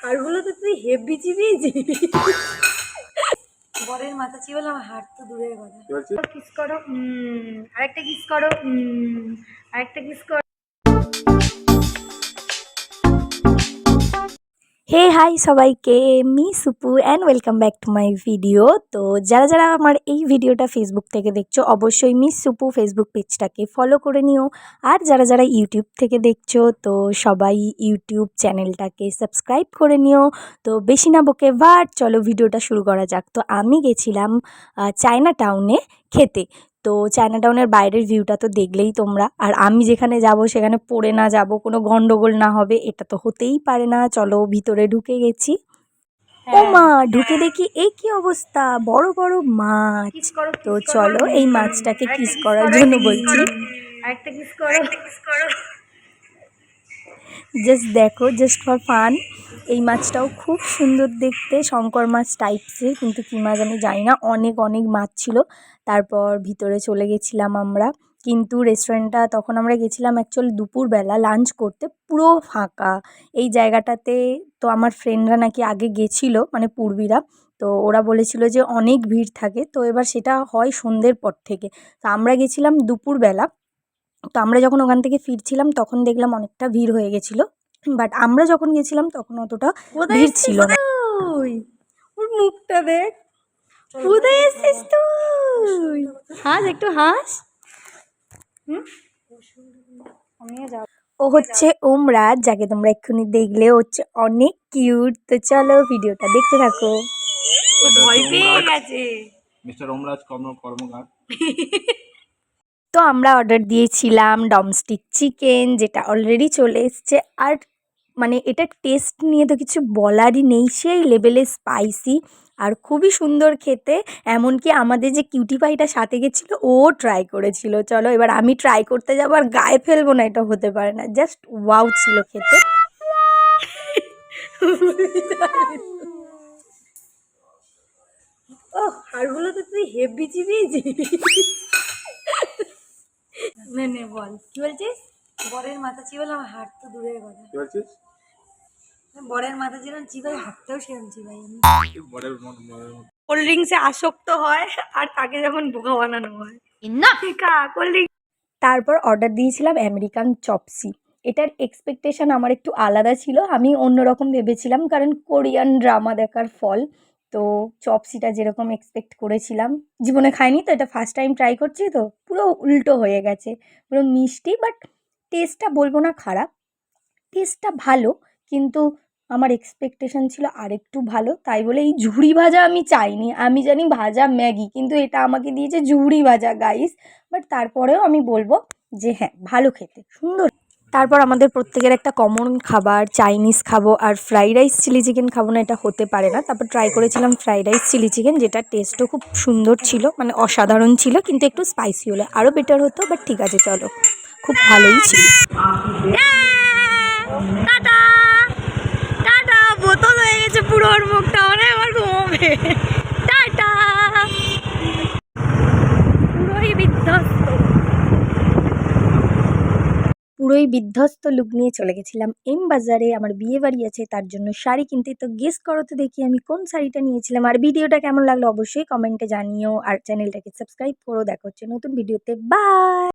হাড়গুলো তো তুই হেভি চিবিয়েছি। বরের মাথা চিবালে আমার হাড় তো দূরের কথা। কিস করো, আরেকটা কিস করো, আরেকটা কিস করো। হে হাই সবাইকে, me Supu and welcome back to my video. তো যারা যারা আমার এই ভিডিওটা ফেসবুক থেকে দেখছো অবশ্যই মিস সুপু ফেসবুক পেজটাকে ফলো করে নিও। আর যারা যারা ইউটিউব থেকে দেখছো তো সবাই ইউটিউব চ্যানেলটাকে সাবস্ক্রাইব করে নিও। তো বেশি না বকে বাট চলো ভিডিওটা শুরু করা যাক। তো আমি গেছিলাম চায়না টাউনে খেতে। তো চায়না টাউনের বাইরের ভিউটা তো দেখলেই তোমরা। আর আমি যেখানে যাব সেখানে পড়ে না যাব, কোনো গন্ডগোল না হবে এটা তো হতেই পারে না। চলো ভিতরে ঢুকে গেছি। ও মা, ঢুকে দেখি এই কি অবস্থা, বড় বড় মাছ। তো চলো এই মাছটাকে কিস করার জন্য বলছি। আরেকটা কিস করো, জাস্ট দেখো, জাস্ট ফর ফান। এই মাছটাও খুব সুন্দর দেখতে, শঙ্কর মাছ টাইপসের, কিন্তু কী মাছ আমি জানি না। অনেক অনেক মাছ ছিল। তারপর ভিতরে চলে গেছিলাম আমরা। কিন্তু রেস্টুরেন্টটা তখন আমরা গেছিলাম অ্যাকচুয়ালি দুপুরবেলা লাঞ্চ করতে, পুরো ফাঁকা এই জায়গাটাতে। তো আমার ফ্রেন্ডরা নাকি আগে গেছিলো, মানে পূর্বীরা। তো ওরা বলেছিল যে অনেক ভিড় থাকে, তো এবার সেটা হয় সন্ধ্যের পর থেকে। তো আমরা গেছিলাম দুপুরবেলা। তো আমরা যখন ওখান থেকে ফিরছিলাম তখন দেখলাম অনেকটা ভিড় হয়ে গেছিলো, বাট আমরা যখন গেছিলাম তখন অতটা ভিড় ছিল না। ওর মুখটা দেখ, কোথায় এসেছিস তুই? হাস, একটু হাস। ও হচ্ছে ওমরাজ, যাকে তোমরা এক্ষুনি দেখলে। হচ্ছে অনেক কিউট। তো চলো ভিডিওটা দেখতে থাকো। ভয় পেয়ে গেছে মিস্টার ওমরাজ কর্মকার। তো আমরা অর্ডার দিয়েছিলাম ডমস্টিক চিকেন, যেটা অলরেডি চলে এসছে। আর মানে এটা টেস্ট নিয়ে তো কিছু বলারই নেই, সেই লেভেলে স্পাইসি আর খুবই সুন্দর খেতে। এমনকি আমাদের যে কিউটি পাইটা সাথে গেছিলো ও ট্রাই করেছিল। চলো এবার আমি ট্রাই করতে যাবো, আর গায়ে ফেলবো না, এটা হতে পারে না। জাস্ট ওয়াও ছিল খেতে। ও হাড়গুলো তো তুই হেভি চিবিয়েছি। নে বল, কি বলছিস? বরের মাথা চিবালে আমার হাড় তো দূরের কথা। কি বলছিস? বরের মাথা যেরকম চিবাই, হাতটাও সেরকম চিবাই আমি। কোল্ড ড্রিঙ্কসে আসক্ত হয়, আর তাকে যখন বোকা বানানো হয় না। Cold drink. তারপর অর্ডার দিয়েছিলাম আমেরিকান চপসি। এটার এক্সপেকটেশন আমার একটু আলাদা ছিল, আমি অন্যরকম ভেবেছিলাম, কারণ কোরিয়ান ড্রামা দেখার ফল। তো চপসিটা যেরকম এক্সপেক্ট করেছিলাম, জীবনে খাইনি তো, এটা ফার্স্ট টাইম ট্রাই করছি, তো পুরো উল্টো হয়ে গেছে। পুরো মিষ্টি, বাট টেস্টটা বলবো না খারাপ, টেস্টটা ভালো। কিন্তু আমার এক্সপেকটেশন ছিল আরেকটু ভালো, তাই বলে এই ঝুড়ি ভাজা আমি চাইনি। আমি জানি ভাজা ম্যাগি, কিন্তু এটা আমাকে দিয়েছে ঝুড়ি ভাজা গাইস। বাট তারপরেও আমি বলবো যে হ্যাঁ, ভালো খেতে, সুন্দর। তারপর আমাদের প্রত্যেকের একটা কমন খাবার, চাইনিজ খাবো আর ফ্রাইড রাইস চিলি চিকেন খাবো না, এটা হতে পারে না। তারপর ট্রাই করেছিলাম ফ্রাইড রাইস চিলি চিকেন, যেটা টেস্টও খুব সুন্দর ছিল, মানে অসাধারণ ছিল। কিন্তু একটু স্পাইসি হলে আরও বেটার হতো, বাট ঠিক আছে চলো, খুব ভালোই ছিল। টাটা টাটা, বোতল হয়ে গেছে পুরো ওর মুখটা, মানে আমার ঘুমোবে। টাটা। পুরোই বিধ্বস্ত লুক নিয়ে চলে গেছিলাম এম বাজারে। আমার বিয়ে বাড়ি আছে, তার জন্য শাড়ি কিনতে। তো গেস করো তো দেখি আমি কোন শাড়িটা নিয়েছিলাম। আর ভিডিওটা কেমন লাগলো অবশ্যই কমেন্টে জানিও, আর চ্যানেলটাকে সাবস্ক্রাইব করো। দেখা হচ্ছে নতুন ভিডিওতে, বাই।